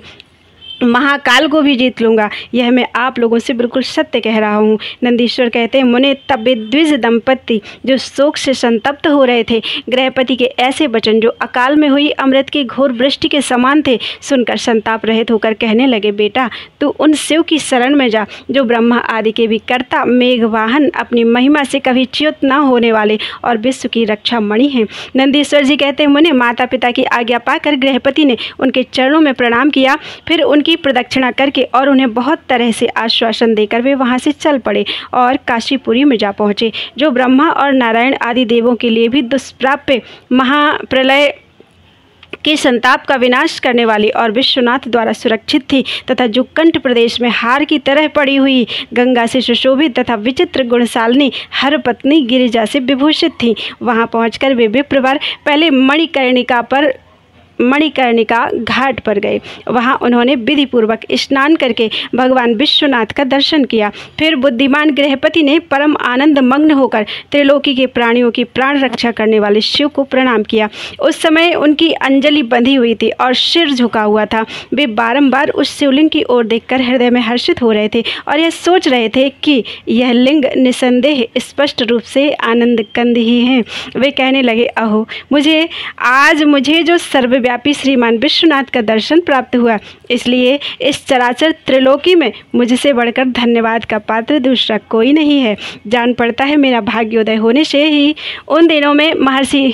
महाकाल को भी जीत लूँगा। यह मैं आप लोगों से बिल्कुल सत्य कह रहा हूँ। नंदीश्वर कहते हैं, मुने तब द्विज दंपत्ति जो शोक से संतप्त हो रहे थे, गृहपति के ऐसे वचन जो अकाल में हुई अमृत की घोर वृष्टि के समान थे, सुनकर संताप रहित होकर कहने लगे, बेटा तू उन शिव की शरण में जा जो ब्रह्मा आदि के भी कर्ता, मेघवाहन, अपनी महिमा से कभी च्युत न होने वाले और विश्व की रक्षा मणि हैं। नंदीश्वर जी कहते हैं, मुने माता पिता की आज्ञा पाकर गृहपति ने उनके चरणों में प्रणाम किया। फिर उनकी प्रदक्षिणा करके और उन्हें बहुत तरह से आश्वासन देकर वे वहां से चल पड़े और काशीपुरी में जा पहुंचे, जो ब्रह्मा और नारायण आदि देवों के लिए भी दुष्प्राप्य महाप्रलय के संताप का विनाश करने वाली और विश्वनाथ द्वारा सुरक्षित थी तथा जो कंठ प्रदेश में हार की तरह पड़ी हुई गंगा से सुशोभित तथा विचित्र गुणशालिनी हर पत्नी गिरिजा से विभूषित थी। वहां पहुंचकर वे विप्रवर पहले मणिकर्णिका घाट पर गए। वहां उन्होंने विधि पूर्वक स्नान करके भगवान विश्वनाथ का दर्शन किया। फिर बुद्धिमान गृहपति ने परम आनंद मग्न होकर त्रिलोकी के प्राणियों की प्राण रक्षा करने वाले शिव को प्रणाम किया। उस समय उनकी अंजलि बंधी हुई थी और सिर झुका हुआ था। वे बारंबार उस शिवलिंग की ओर देखकर हृदय में हर्षित हो रहे थे और यह सोच रहे थे कि यह लिंग निसंदेह स्पष्ट रूप से आनंद कंद ही है। वे कहने लगे, अहो मुझे जो सर्वव्यापी श्रीमान विश्वनाथ का दर्शन प्राप्त हुआ, इसलिए इस चराचर त्रिलोकी में मुझसे बढ़कर धन्यवाद का पात्र दूसरा कोई नहीं है। जान पड़ता है मेरा भाग्योदय होने से ही उन दिनों में महर्षि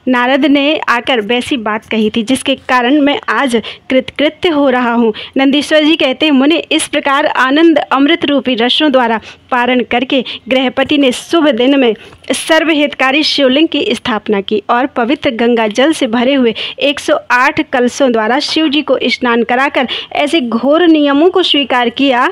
नारद ने आकर वैसी बात कही थी जिसके कारण मैं आज कृतकृत्य हो रहा हूँ। नंदीश्वर जी कहते हैं, मुने इस प्रकार आनंद अमृत रूपी रसों द्वारा पारण करके गृहपति ने शुभ दिन में सर्वहितकारी शिवलिंग की स्थापना की और पवित्र गंगा जल से भरे हुए 108 कलशों द्वारा शिव जी को स्नान कराकर ऐसे घोर नियमों को स्वीकार किया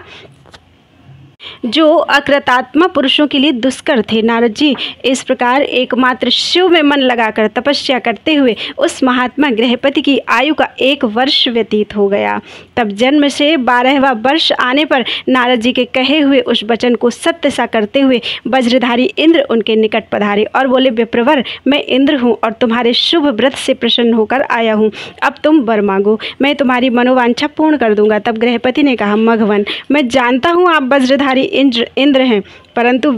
जो अकृतात्मा पुरुषों के लिए दुष्कर थे। नारद जी इस प्रकार एकमात्र शिव में मन लगाकर तपस्या करते हुए उस महात्मा गृहपति की आयु का 1 वर्ष व्यतीत हो गया। तब जन्म से 12वां वर्ष आने पर नारद जी के कहे हुए उस वचन को सत्य सा करते हुए वज्रधारी इंद्र उनके निकट पधारे और बोले, विप्रवर, मैं इंद्र हूँ और तुम्हारे शुभ व्रत से प्रसन्न होकर आया हूँ। अब तुम वर मांगो, मैं तुम्हारी मनोवांछा पूर्ण कर दूंगा। तब गृहपति ने कहा, मघवन, मैं जानता हूँ आप वज्रधारी इंद्र हैं, परंतु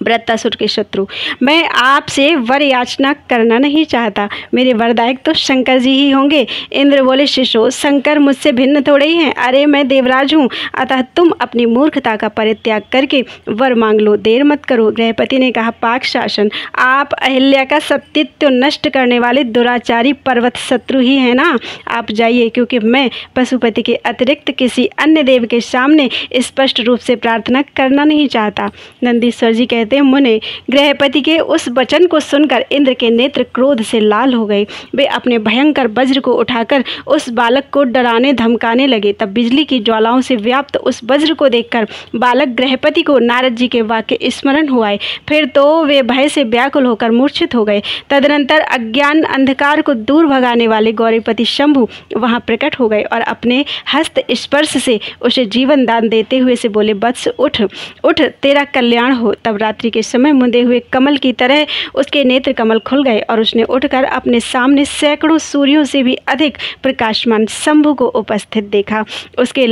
वृत्तासुर के शत्रु, मैं आपसे वर याचना करना नहीं चाहता। मेरे वरदायक तो शंकर जी ही होंगे। इंद्र बोले, शिशो, शंकर मुझसे भिन्न थोड़े ही हैं। अरे मैं देवराज हूँ, अतः तुम अपनी मूर्खता का परित्याग करके वर मांग लो, देर मत करो। गृहपति ने कहा, पाक शासन, आप अहिल्या का सतीत्व नष्ट करने वाले दुराचारी पर्वत शत्रु ही है ना। आप जाइए, क्योंकि मैं पशुपति के अतिरिक्त किसी अन्य देव के सामने स्पष्ट रूप से प्रार्थना करना नहीं चाहता। नंदीश्वर जी कहते, मुने, गृहपति के उस वचन को सुनकर इंद्र के नेत्र क्रोध से लाल हो गए। वे अपने भयंकर वज्र को उठाकर उस बालक को डराने धमकाने लगे। तब बिजली की ज्वालाओं से व्याप्त उस वज्र को देखकर बालक गृहपति को नारद जी के वाक्य स्मरण हुए। फिर तो वे भय से व्याकुल होकर मूर्छित हो गए। तदनंतर अज्ञान अंधकार को दूर भगाने वाले गौरीपति शंभु वहां प्रकट हो गए और अपने हस्त स्पर्श से उसे जीवन दान देते हुए से बोले, वत्स, उठ उठ, तेरा कल्याण हो। तब रात्रि के समय मुंदे हुए कमल की तरह उसके नेत्र कमल खुल गए और उसने उठकर अपने सामने सैकड़ों सूर्यों से भी अधिक प्रकाशमान शंभु को उपस्थित देखा। उनके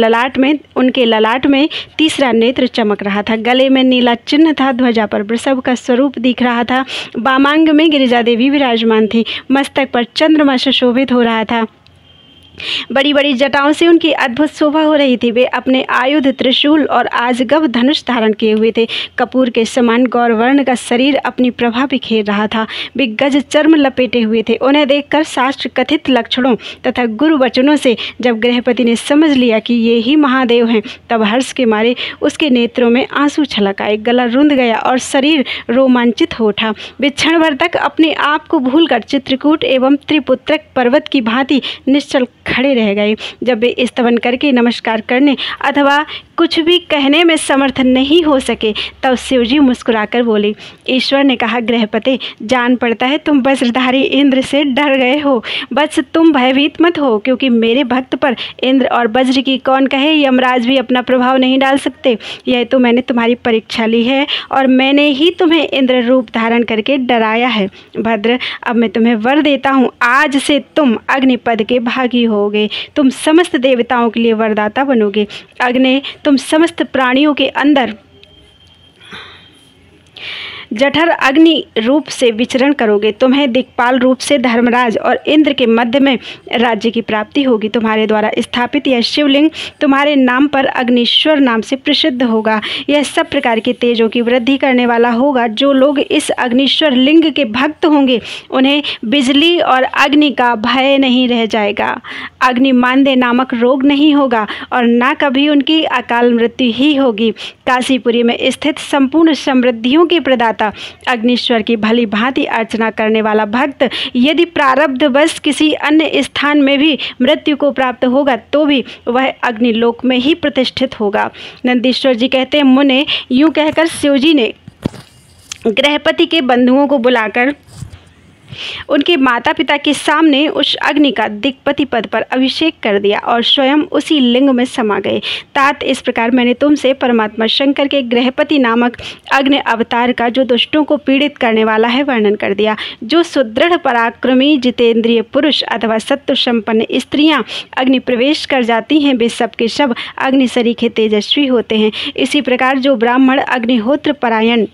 ललाट में तीसरा नेत्र चमक रहा था। गले में नीला चिन्ह था। ध्वजा पर वृषभ का स्वरूप दिख रहा था। वामांग में गिरिजा देवी विराजमान थी। मस्तक पर चंद्रमा सुशोभित हो रहा था। बड़ी बड़ी जटाओं से उनकी अद्भुत शोभा हो रही थी। वे अपने आयुध त्रिशूल और आजगब धनुष धारण किए हुए थे। कपूर के समान गौरवर्ण का शरीर अपनी प्रभा बिखेर रहा था। वे गज चर्म लपेटे हुए थे। उन्हें देखकर शास्त्र कथित लक्षणों तथा गुरु वचनों से जब गृहपति ने समझ लिया कि ये ही महादेव हैं, तब हर्ष के मारे उसके नेत्रों में आंसू छलक आए, गला रुंध गया और शरीर रोमांचित हो उठा। वे क्षण भर तक अपने आप को भूलकर चित्रकूट एवं त्रिपुत्रक पर्वत की भांति निश्चल खड़े रह गए। जब वे स्तवन करके नमस्कार करने अथवा कुछ भी कहने में समर्थ नहीं हो सके, तब शिवजी मुस्कुराकर बोले। ईश्वर ने कहा, गृहपते, जान पड़ता है तुम वज्रधारी इंद्र से डर गए हो। बस तुम भयभीत मत हो, क्योंकि मेरे भक्त पर इंद्र और वज्र की कौन कहे, यमराज भी अपना प्रभाव नहीं डाल सकते। यह तो मैंने तुम्हारी परीक्षा ली है और मैंने ही तुम्हें इंद्र रूप धारण करके डराया है। भद्र, अब मैं तुम्हें वर देता हूँ, आज से तुम अग्निपद के भागी होगे। तुम समस्त देवताओं के लिए वरदाता बनोगे। अग्नि, तुम समस्त प्राणियों के अंदर जठर अग्नि रूप से विचरण करोगे। तुम्हें दिक्पाल रूप से धर्मराज और इंद्र के मध्य में राज्य की प्राप्ति होगी। तुम्हारे द्वारा स्थापित यह शिवलिंग तुम्हारे नाम पर अग्निश्वर नाम से प्रसिद्ध होगा। यह सब प्रकार के तेजों की वृद्धि करने वाला होगा। जो लोग इस अग्निश्वर लिंग के भक्त होंगे, उन्हें बिजली और अग्नि का भय नहीं रह जाएगा। अग्निमांद्य नामक रोग नहीं होगा और ना कभी उनकी अकाल मृत्यु ही होगी। काशीपुरी में स्थित संपूर्ण समृद्धियों के प्रदाता अग्निश्वर की भली भांति अर्चना करने वाला भक्त यदि प्रारब्धवश किसी अन्य स्थान में भी मृत्यु को प्राप्त होगा, तो भी वह अग्निलोक में ही प्रतिष्ठित होगा। नंदीश्वर जी कहते हैं, मुने, यूं कहकर शिवजी ने गृहपति के बंधुओं को बुलाकर उनके माता पिता के सामने उस अग्नि का दिक्पति पद पर अभिषेक कर दिया और स्वयं उसी लिंग में समा गए। तात इस प्रकार मैंने तुमसे परमात्मा शंकर के गृहपति नामक अग्नि अवतार का, जो दुष्टों को पीड़ित करने वाला है, वर्णन कर दिया। जो सुदृढ़ पराक्रमी जितेंद्रिय पुरुष अथवा सत्व संपन्न स्त्रियां अग्नि प्रवेश कर जाती हैं, वे सब के सब अग्नि सरीखे तेजस्वी होते हैं। इसी प्रकार जो ब्राह्मण अग्निहोत्र परायण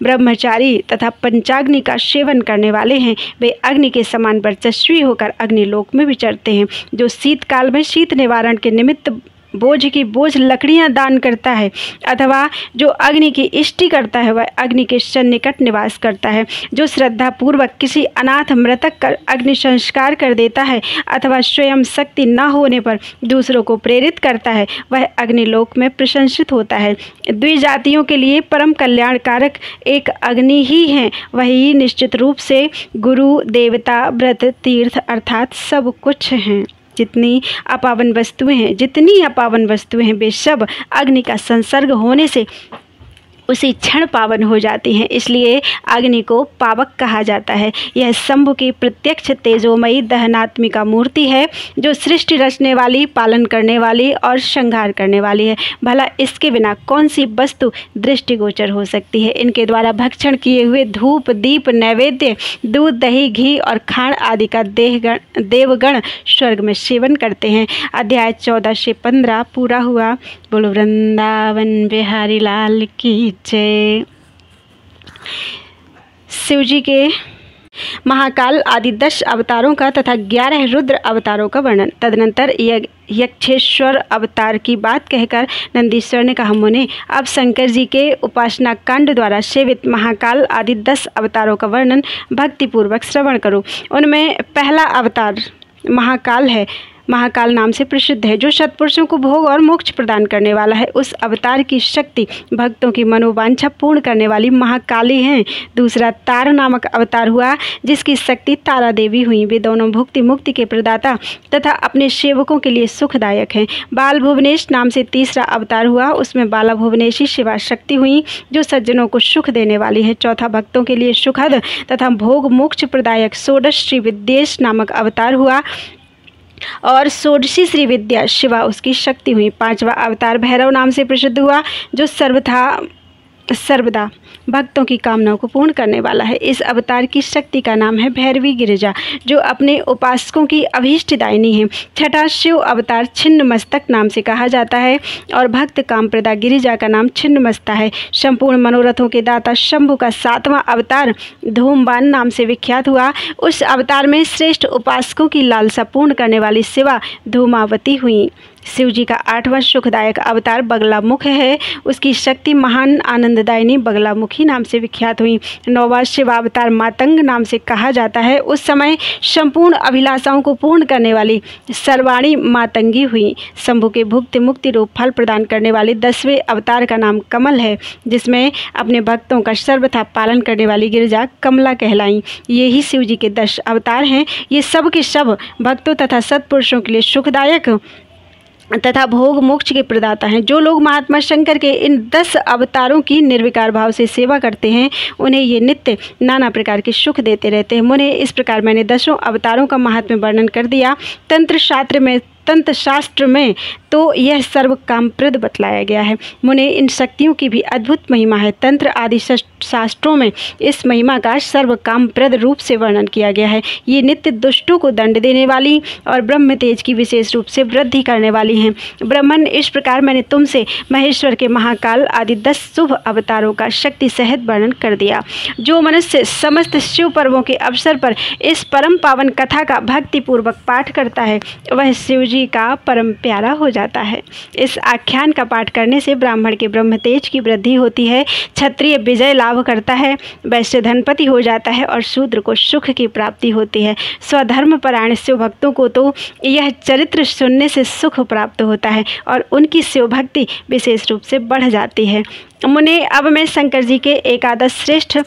ब्रह्मचारी तथा पंचाग्नि का सेवन करने वाले हैं, वे अग्नि के समान वर्चस्वी होकर अग्निलोक में विचरते हैं। जो शीतकाल में शीत निवारण के निमित्त बोझ की बोझ लकड़ियां दान करता है अथवा जो अग्नि की इष्टि करता है, वह अग्नि के सन्निकट निवास करता है। जो श्रद्धा पूर्वक किसी अनाथ मृतक का अग्नि संस्कार कर देता है अथवा स्वयं शक्ति न होने पर दूसरों को प्रेरित करता है, वह अग्निलोक में प्रशंसित होता है। द्विजातियों के लिए परम कल्याणकारक एक अग्नि ही है। वही निश्चित रूप से गुरु, देवता, व्रत, तीर्थ अर्थात सब कुछ हैं। जितनी अपावन वस्तुएं हैं, वे सब अग्नि का संसर्ग होने से उसी क्षण पावन हो जाती हैं। इसलिए अग्नि को पावक कहा जाता है। यह शंभु की प्रत्यक्ष तेजोमयी दहनात्मिका मूर्ति है, जो सृष्टि रचने वाली, पालन करने वाली और संहार करने वाली है। भला इसके बिना कौन सी वस्तु दृष्टिगोचर हो सकती है। इनके द्वारा भक्षण किए हुए धूप, दीप, नैवेद्य, दूध, दही, घी और खाण आदि का देवगण स्वर्ग में सेवन करते हैं। अध्याय 14 से 15 पूरा हुआ। बोलो वृंदावन बिहारी लाल की जय। शिवजी के महाकाल आदि 10 अवतारों का तथा 11 रुद्र अवतारों का वर्णन। तदनंतर यक्षेश्वर अवतार की बात कहकर नंदीश्वर ने कहा, मुने, अब शंकर जी के उपासना कांड द्वारा सेवित महाकाल आदि 10 अवतारों का वर्णन भक्तिपूर्वक श्रवण करो। उनमें पहला अवतार महाकाल है। महाकाल नाम से प्रसिद्ध है, जो सत्पुरुषों को भोग और मोक्ष प्रदान करने वाला है। उस अवतार की शक्ति भक्तों की मनोवांछा पूर्ण करने वाली महाकाली हैं। दूसरा तार नामक अवतार हुआ, जिसकी शक्ति तारा देवी हुई। वे दोनों भुक्ति मुक्ति के प्रदाता तथा अपने सेवकों के लिए सुखदायक हैं। बाल भुवनेश नाम से तीसरा अवतार हुआ, उसमें बाला भुवनेशी शिवा शक्ति हुई, जो सज्जनों को सुख देने वाली है। चौथा भक्तों के लिए सुखद तथा भोग मोक्ष प्रदायक षोडश श्री विद्येश नामक अवतार हुआ और षोडशी श्री विद्या शिवा उसकी शक्ति हुई। 5वां अवतार भैरव नाम से प्रसिद्ध हुआ, जो सर्वथा सर्वदा भक्तों की कामनाओं को पूर्ण करने वाला है। इस अवतार की शक्ति का नाम है भैरवी गिरिजा, जो अपने उपासकों की अभीष्टदायिनी है। छठा शिव अवतार छिन्नमस्तक नाम से कहा जाता है और भक्त कामप्रदा गिरिजा का नाम छिन्नमस्ता है। संपूर्ण मनोरथों के दाता शंभु का 7वां अवतार धूमबान नाम से विख्यात हुआ। उस अवतार में श्रेष्ठ उपासकों की लालसा पूर्ण करने वाली शिवा धूमावती हुई। शिव जी का 8वां सुखदायक अवतार बगलामुख है। उसकी शक्ति महान आनंददायिनी बगलामुखी नाम से विख्यात हुई। 9वां शिवावतार मातंग नाम से कहा जाता है। उस समय संपूर्ण अभिलाषाओं को पूर्ण करने वाली सर्वाणी मातंगी हुई। शंभु के भुक्ति मुक्ति रूप फल प्रदान करने वाले 10वें अवतार का नाम कमल है, जिसमें अपने भक्तों का सर्वथा पालन करने वाली गिरिजा कमला कहलाई। ये ही शिव जी के 10 अवतार हैं। ये सब के सब भक्तों तथा सत्पुरुषों के लिए सुखदायक तथा भोग मोक्ष के प्रदाता हैं। जो लोग महात्मा शंकर के इन 10 अवतारों की निर्विकार भाव से सेवा करते हैं, उन्हें ये नित्य नाना प्रकार के सुख देते रहते हैं। मुने, इस प्रकार मैंने 10 अवतारों का महात्म्य वर्णन कर दिया। तंत्र शास्त्र में तो यह सर्व कामप्रद बतलाया गया है। मुने, इन शक्तियों की भी अद्भुत महिमा है। तंत्र आदि शास्त्रों में इस महिमा का सर्व कामप्रद रूप से वर्णन किया गया है। ये नित्य दुष्टों को दंड देने वाली और ब्रह्म तेज की विशेष रूप से वृद्धि करने वाली हैं। ब्रह्मन, इस प्रकार मैंने तुमसे महेश्वर के महाकाल आदि 10 शुभ अवतारों का शक्ति सहित वर्णन कर दिया। जो मनुष्य समस्त शिव पर्वों के अवसर पर इस परम पावन कथा का भक्तिपूर्वक पाठ करता है, वह शिव जी का परम प्यारा हो जाता है। इस आख्यान का पाठ करने से ब्राह्मण के ब्रह्म तेज की वृद्धि होती है, क्षत्रिय विजय लाभ करता है, वैश्य धनपति हो जाता है और शूद्र को सुख की प्राप्ति होती है। स्वधर्म परायण शिव भक्तों को तो यह चरित्र सुनने से सुख प्राप्त होता है और उनकी शिव भक्ति विशेष रूप से बढ़ जाती है। मुने, अब मैं शंकर जी के एकादश श्रेष्ठ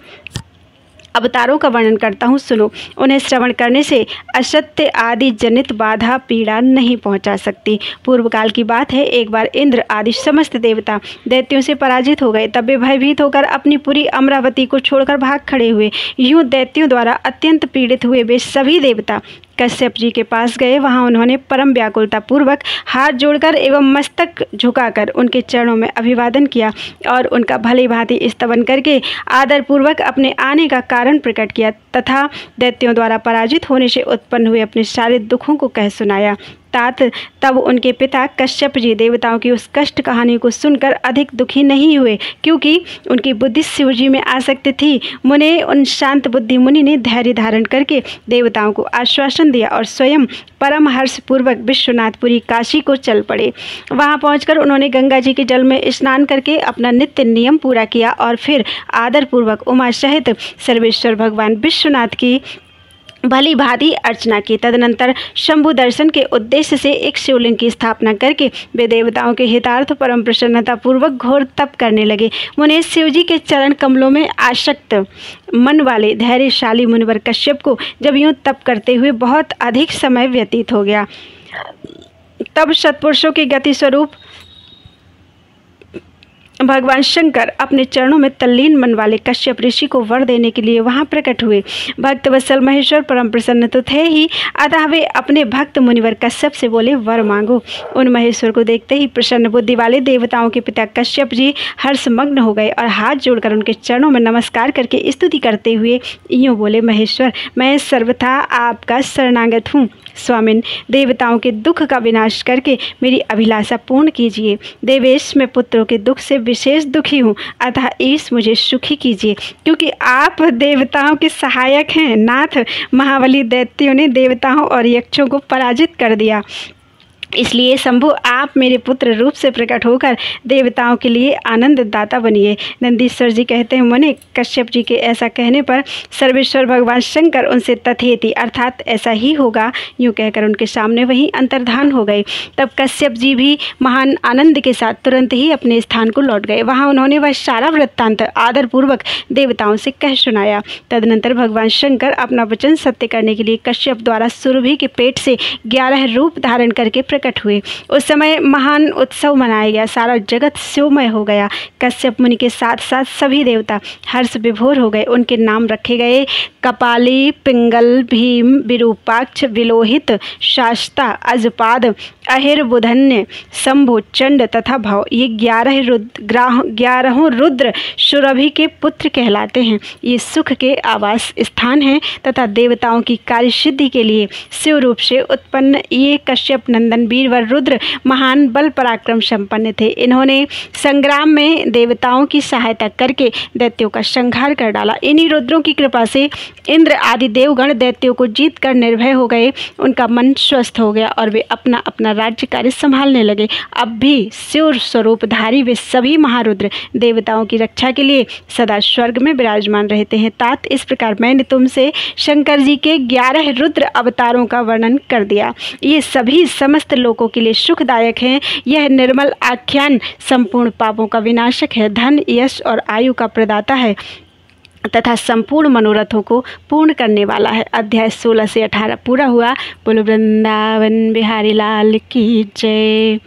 अवतारों का वर्णन करता हूँ, सुनो। उन्हें श्रवण करने से असत्य आदि जनित बाधा पीड़ा नहीं पहुँचा सकती। पूर्व काल की बात है, एक बार इंद्र आदि समस्त देवता दैत्यों से पराजित हो गए। तब वे भयभीत होकर अपनी पूरी अमरावती को छोड़कर भाग खड़े हुए। यूं दैत्यों द्वारा अत्यंत पीड़ित हुए वे सभी देवता कश्यप जी के पास गए। वहां उन्होंने परम व्याकुलता पूर्वक हाथ जोड़कर एवं मस्तक झुकाकर उनके चरणों में अभिवादन किया और उनका भली भांति स्तवन करके आदर पूर्वक अपने आने का कारण प्रकट किया तथा दैत्यों द्वारा पराजित होने से उत्पन्न हुए अपने सारे दुखों को कह सुनाया। तब उनके पिता कश्यप जी देवताओं की उस कष्ट कहानी को सुनकर अधिक दुखी नहीं हुए, क्योंकि उनकी बुद्धि शिव जी में आसक्त थी। मुने, उन शांत बुद्धि मुनि ने धैर्य धारण करके देवताओं को आश्वासन दिया और स्वयं परम हर्षपूर्वक विश्वनाथपुरी काशी को चल पड़े। वहां पहुंचकर उन्होंने गंगा जी के जल में स्नान करके अपना नित्य नियम पूरा किया और फिर आदरपूर्वक उमा सहित सर्वेश्वर भगवान विश्वनाथ की भली भांति अर्चना की। तदनंतर शंभु दर्शन के उद्देश्य से एक शिवलिंग की स्थापना करके वे देवताओं के हितार्थ परम प्रसन्नता पूर्वक घोर तप करने लगे। मुने, शिव जी के चरण कमलों में आसक्त मन वाले धैर्यशाली मुनिवर कश्यप को जब यूं तप करते हुए बहुत अधिक समय व्यतीत हो गया, तब सत्पुरुषों की गति स्वरूप भगवान शंकर अपने चरणों में तल्लीन मन वाले कश्यप ऋषि को वर देने के लिए वहां प्रकट हुए। भक्त वत्सल महेश्वर परम प्रसन्न तो थे ही, अतः वे अपने भक्त मुनिवर कश्यप से बोले, वर मांगो। उन महेश्वर को देखते ही प्रसन्न बुद्धि वाले देवताओं के पिता कश्यप जी हर्षमग्न हो गए और हाथ जोड़कर उनके चरणों में नमस्कार करके स्तुति करते हुए यूँ बोले, महेश्वर, मैं सर्वथा आपका शरणागत हूँ। स्वामिन, देवताओं के दुख का विनाश करके मेरी अभिलाषा पूर्ण कीजिए। देवेश, मैं पुत्रों के दुख से विशेष दुखी हूँ, अतः ईश मुझे सुखी कीजिए, क्योंकि आप देवताओं के सहायक हैं। नाथ, महाबली दैत्यों ने देवताओं और यक्षों को पराजित कर दिया, इसलिए शंभु आप मेरे पुत्र रूप से प्रकट होकर देवताओं के लिए आनंददाता बनिए। नंदीश्वर जी कहते हैं, मुने, कश्यप जी के ऐसा कहने पर सर्वेश्वर भगवान शंकर उनसे तथेति अर्थात ऐसा ही होगा यूँ कहकर उनके सामने वहीं अंतर्धान हो गए। तब कश्यप जी भी महान आनंद के साथ तुरंत ही अपने स्थान को लौट गए। वहाँ उन्होंने वह सारा वृत्तांत आदरपूर्वक देवताओं से कह सुनाया। तदनंतर भगवान शंकर अपना वचन सत्य करने के लिए कश्यप द्वारा सुरभि के पेट से 11 रूप धारण करके प्रकट हुए। उस समय महान उत्सव मनाया गया, सारा जगत शिवमय हो गया। कश्यप मुनि के साथ साथ सभी देवता हर्ष विभोर हो गए। उनके नाम रखे गए कपाली, पिंगल, भीम, विरूपाक्ष, विलोहित, शास्ता, अजपाद, अहिर बुधन्य शंभु चंड तथा भव, ये 11 रुद्र सुरभि के पुत्र कहलाते हैं। ये सुख के आवास स्थान हैं तथा देवताओं की कार्य सिद्धि के लिए शिव रूप से उत्पन्न ये कश्यप नंदन वीरवर रुद्र महान बल पराक्रम संपन्न थे। इन्होंने संग्राम में देवताओं की सहायता करके दैत्यों का संहार कर डाला। इन्हीं रुद्रों की कृपा से इंद्र आदि देवगण दैत्यों को जीत कर निर्भय हो गए। उनका मन स्वस्थ हो गया और वे अपना अपना राज्य कार्य संभालने लगे। अब भी शिव स्वरूपधारी वे सभी महारुद्र देवताओं की रक्षा के लिए सदा स्वर्ग में विराजमान रहते हैं। तात इस प्रकार मैंने तुमसे शंकर जी के 11 रुद्र अवतारों का वर्णन कर दिया। ये सभी समस्त लोगों के लिए सुखदायक हैं। यह निर्मल आख्यान संपूर्ण पापों का विनाशक है, धन यश और आयु का प्रदाता है तथा संपूर्ण मनोरथों को पूर्ण करने वाला है। अध्याय 16 से 18 पूरा हुआ। बोलो वृंदावन बिहारी लाल की जय।